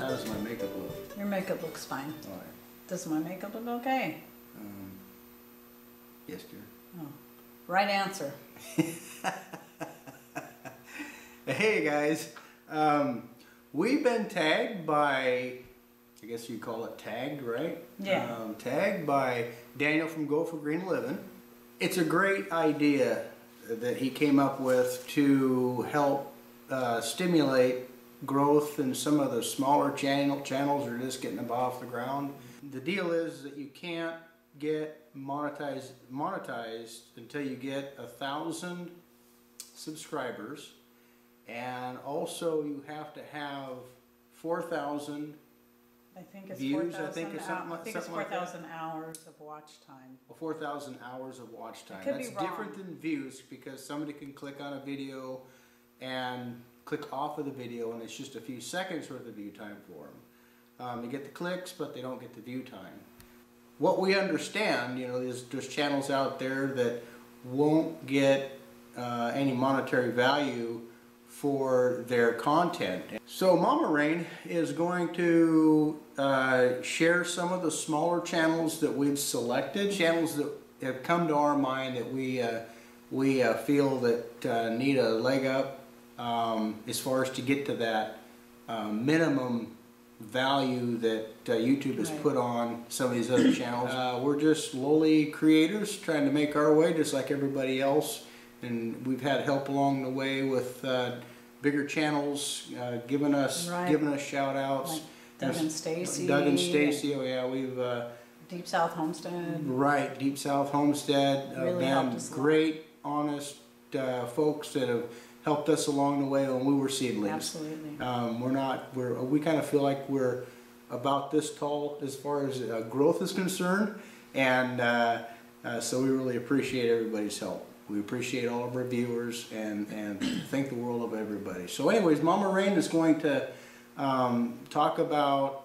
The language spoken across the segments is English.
How does my makeup look? Your makeup looks fine. All right. Does my makeup look okay? Yes, dear. Oh. Right answer. Hey guys, we've been tagged by, I guess you call it tagged, right? Yeah. Tagged by Daniel from Goforgreen Living. It's a great idea that he came up with to help stimulate growth in some of the smaller channels that are just getting them off the ground. The deal is that you can't get monetized until you get 1,000 subscribers, and also you have to have 4,000 I think it's views. 4,000. I think it's something, I think it's 4,000 hours of watch time. 4,000 hours of watch time. Could That's be wrong. different than views, because somebody can click on a video and click off of the video, and it's just a few seconds worth of view time for them. They get the clicks, but they don't get the view time. What we understand, you know, there's channels out there that won't get any monetary value for their content. So Mama Rain is going to share some of the smaller channels that we've selected, channels that have come to our mind that we feel that need a leg up as far as to get to that minimum value that YouTube has put on some of these other channels. We're just lowly creators trying to make our way just like everybody else, and we've had help along the way with bigger channels giving us shout outs. Like Doug and Stacy. Doug and Stacy, oh yeah, we've Deep South Homestead. Right, Deep South Homestead. Really helped us great, honest folks that have helped us along the way when we were seedlings. Absolutely. We kind of feel like we're about this tall as far as growth is concerned, and so we really appreciate everybody's help. We appreciate all of our viewers and thank the world of everybody. So anyways, Mama Rain is going to talk about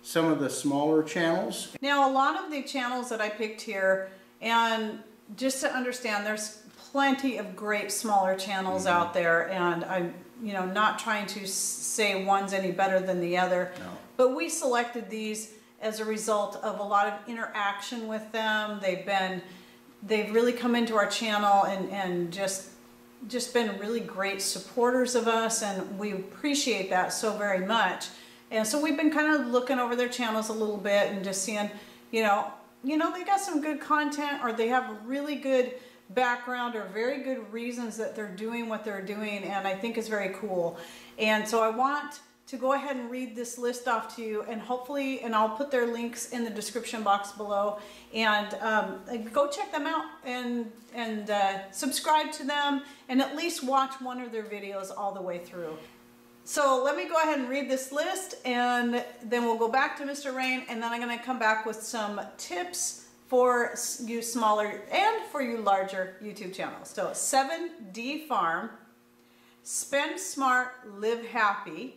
some of the smaller channels. Now, a lot of the channels that I picked here, and just to understand, there's plenty of great smaller channels out there, and I'm not trying to say one's any better than the other, but we selected these as a result of a lot of interaction with them. They've really come into our channel and just been really great supporters of us, and we appreciate that so very much. And so we've been kind of looking over their channels a little bit and just seeing, they got some good content, or they have a really good background or very good reasons that they're doing what they're doing, and I think is very cool. And so I want to go ahead and read this list off to you, and hopefully, and I'll put their links in the description box below, and go check them out and subscribe to them, and at least watch one of their videos all the way through. So let me go ahead and read this list, and then we'll go back to Mr. Rain, and then I'm going to come back with some tips for you smaller and for you larger YouTube channels. So 7D Farm, Spend Smart, Live Happy,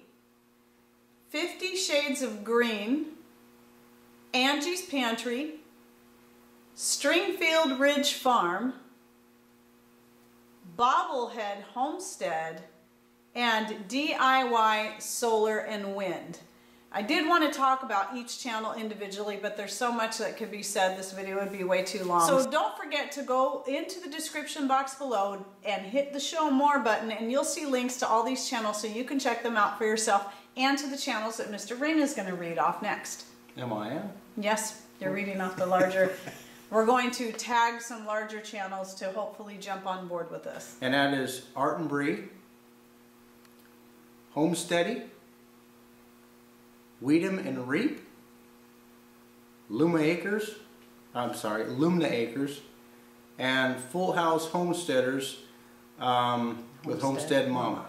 50 Shades of Green, Angie's Pantry, Stringfield Ridge Farm, Bobblehead Homestead, and DIY Solar and Wind. I did want to talk about each channel individually, but there's so much that could be said. This video would be way too long. So don't forget to go into the description box below and hit the show more button, and you'll see links to all these channels so you can check them out for yourself, and to the channels that Mr. Rain is going to read off next. Am I? Yes, you're reading off the larger. We're going to tag some larger channels to hopefully jump on board with us. And that is Art and Bree, Homesteady, Weed'em and Reap, Lumna Acres, and Full House Homesteaders with Homestead Mama.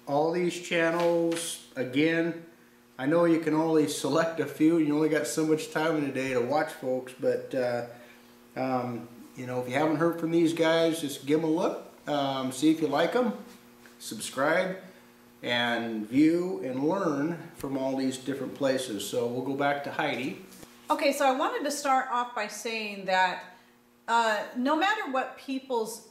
All these channels, again, I know you can only select a few, you only got so much time in a day to watch, folks, but if you haven't heard from these guys, just give them a look, see if you like them, subscribe, and view and learn from all these different places. So we'll go back to Heidi. Okay, so I wanted to start off by saying that no matter what people's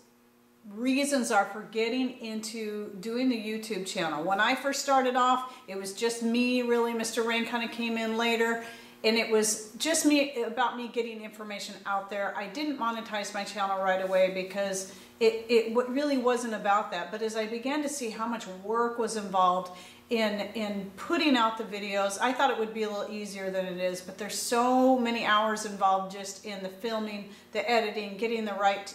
reasons are for getting into doing the YouTube channel. When I first started off, it was just me, really. Mr. Rain kind of came in later, and it was just about me getting information out there. I didn't monetize my channel right away because it really wasn't about that. But as I began to see how much work was involved in putting out the videos, I thought it would be a little easier than it is, but there's so many hours involved just in the filming, the editing, getting the right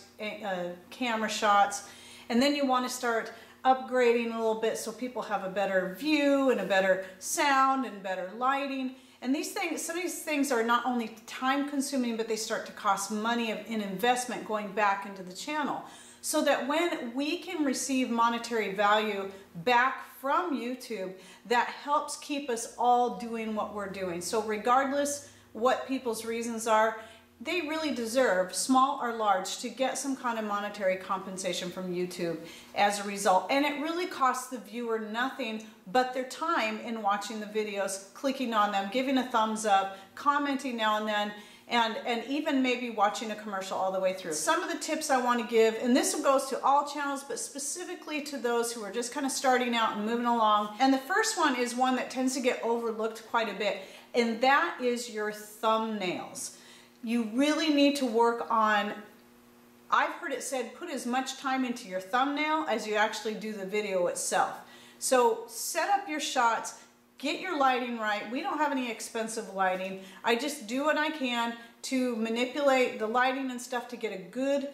camera shots, and then you want to start upgrading a little bit so people have a better view and a better sound and better lighting. And these things, some of these things are not only time consuming, but they start to cost money in investment going back into the channel. So that when we can receive monetary value back from YouTube, that helps keep us all doing what we're doing. So regardless what people's reasons are, they really deserve, small or large, to get some kind of monetary compensation from YouTube as a result. And it really costs the viewer nothing but their time in watching the videos, clicking on them, giving a thumbs up, commenting now and then, and even maybe watching a commercial all the way through. Some of the tips I want to give, and this goes to all channels, but specifically to those who are just kind of starting out and moving along. And the first one is one that tends to get overlooked quite a bit, and that is your thumbnails. You really need to work on, I've heard it said, put as much time into your thumbnail as you actually do the video itself. So set up your shots, get your lighting right. We don't have any expensive lighting. I just do what I can to manipulate the lighting and stuff to get a good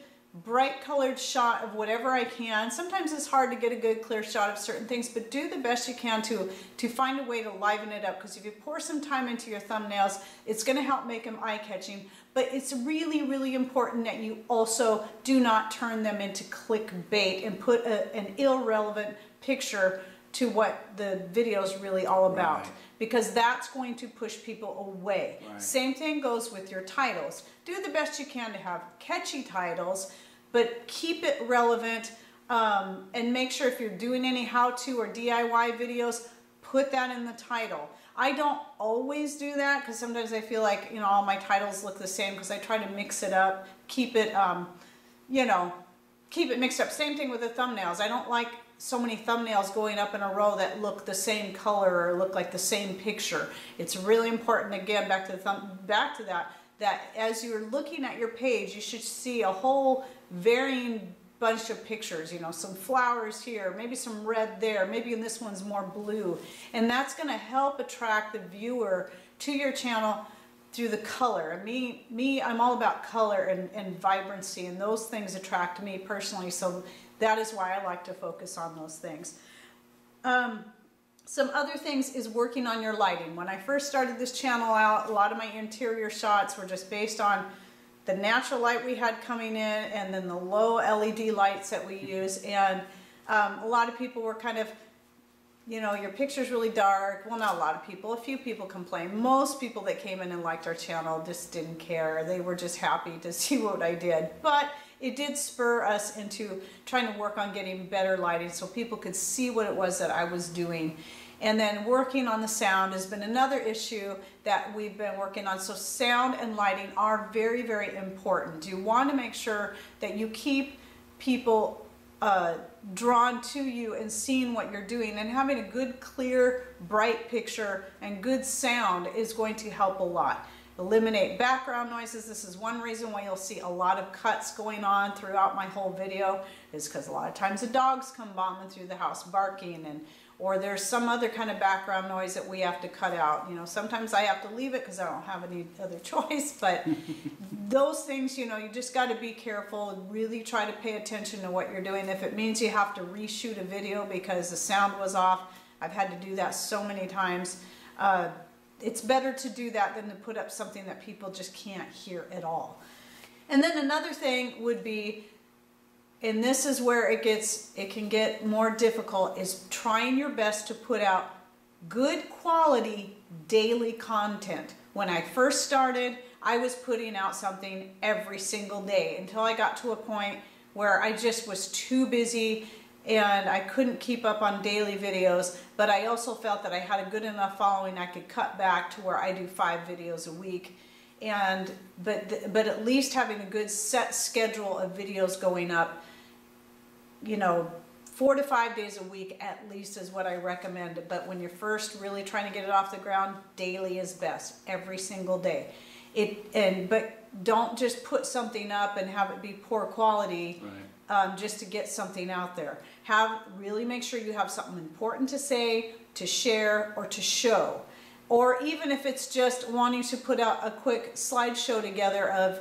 bright colored shot of whatever I can. Sometimes it's hard to get a good clear shot of certain things, but do the best you can to find a way to liven it up, because if you pour some time into your thumbnails, it's going to help make them eye-catching. But it's really, really important that you also do not turn them into clickbait and put an irrelevant picture to what the video is really all about, right, because that's going to push people away. Right. Same thing goes with your titles. Do the best you can to have catchy titles, but keep it relevant, and make sure if you're doing any how-to or DIY videos, put that in the title. I don't always do that because sometimes I feel like, you know, all my titles look the same, because I try to mix it up, keep it, you know, keep it mixed up. Same thing with the thumbnails. I don't like so many thumbnails going up in a row that look the same color or look like the same picture. It's really important, again, back to that as you're looking at your page, you should see a whole varying bunch of pictures, you know, some flowers here, maybe some red there, maybe in this one's more blue. And that's going to help attract the viewer to your channel through the color. And me, I'm all about color and vibrancy, and those things attract me personally. So that is why I like to focus on those things. Some other things is working on your lighting. When I first started this channel out, a lot of my interior shots were just based on the natural light we had coming in, and then the low LED lights that we use. And a lot of people were kind of, you know, your picture's really dark. Well, not a lot of people, a few people complained. Most people that came in and liked our channel just didn't care. They were just happy to see what I did. But it did spur us into trying to work on getting better lighting so people could see what it was that I was doing. And then working on the sound has been another issue that we've been working on. So sound and lighting are very, very important. You want to make sure that you keep people drawn to you and seeing what you're doing, and having a good, clear, bright picture and good sound is going to help a lot. Eliminate background noises. This is one reason why you'll see a lot of cuts going on throughout my whole video, is because a lot of times the dogs come bombing through the house barking, or there's some other kind of background noise that we have to cut out. You know, sometimes I have to leave it because I don't have any other choice, but those things, you know, you just got to be careful and really try to pay attention to what you're doing. If it means you have to reshoot a video because the sound was off, I've had to do that so many times. It's better to do that than to put up something that people just can't hear at all. And then another thing would be, and this is where it can get more difficult, is trying your best to put out good quality daily content. When I first started, I was putting out something every single day until I got to a point where I just was too busy and I couldn't keep up on daily videos, but I also felt that I had a good enough following I could cut back to where I do 5 videos a week. But at least having a good set schedule of videos going up you know, 4 to 5 days a week at least is what I recommend. But when you're first really trying to get it off the ground, daily is best, every single day. But don't just put something up and have it be poor quality. Right. Just to get something out there. Really make sure you have something important to say, to share, or to show. Or even if it's just wanting to put out a quick slideshow together of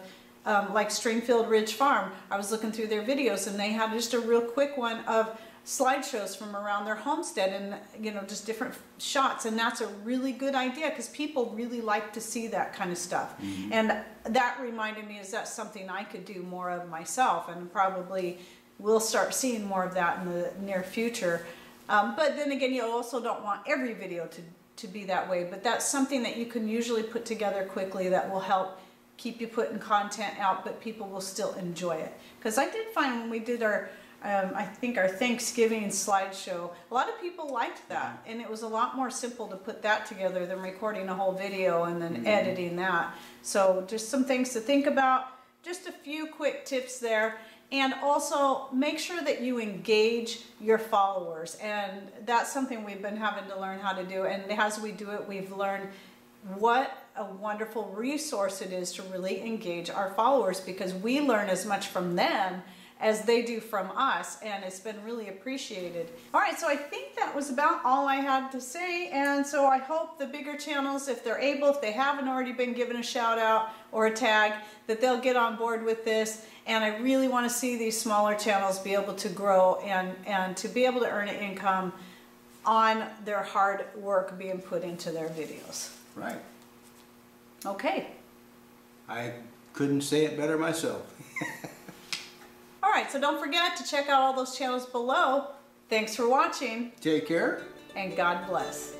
like Stringfield Ridge Farm. I was looking through their videos and they had just a real quick one of slideshows from around their homestead and, you know, just different shots. And that's a really good idea because people really like to see that kind of stuff. Mm-hmm. And that reminded me, is that something I could do more of myself, and probably we'll start seeing more of that in the near future. But then again, you also don't want every video to be that way, but that's something that you can usually put together quickly that will help keep you putting content out, but people will still enjoy it. Because I did find when we did our, I think our Thanksgiving slideshow, a lot of people liked that, and it was a lot more simple to put that together than recording a whole video and then editing that. So just some things to think about, just a few quick tips there. And also make sure that you engage your followers, and that's something we've been having to learn how to do. And as we do it, we've learned what a wonderful resource it is to really engage our followers, because we learn as much from them as they do from us, and it's been really appreciated. All right, so I think that was about all I had to say, and so I hope the bigger channels, if they're able, if they haven't already been given a shout out or a tag, that they'll get on board with this. And I really want to see these smaller channels be able to grow and to be able to earn an income on their hard work being put into their videos. Right. Okay. I couldn't say it better myself. All right, so don't forget to check out all those channels below. Thanks for watching. Take care. And God bless.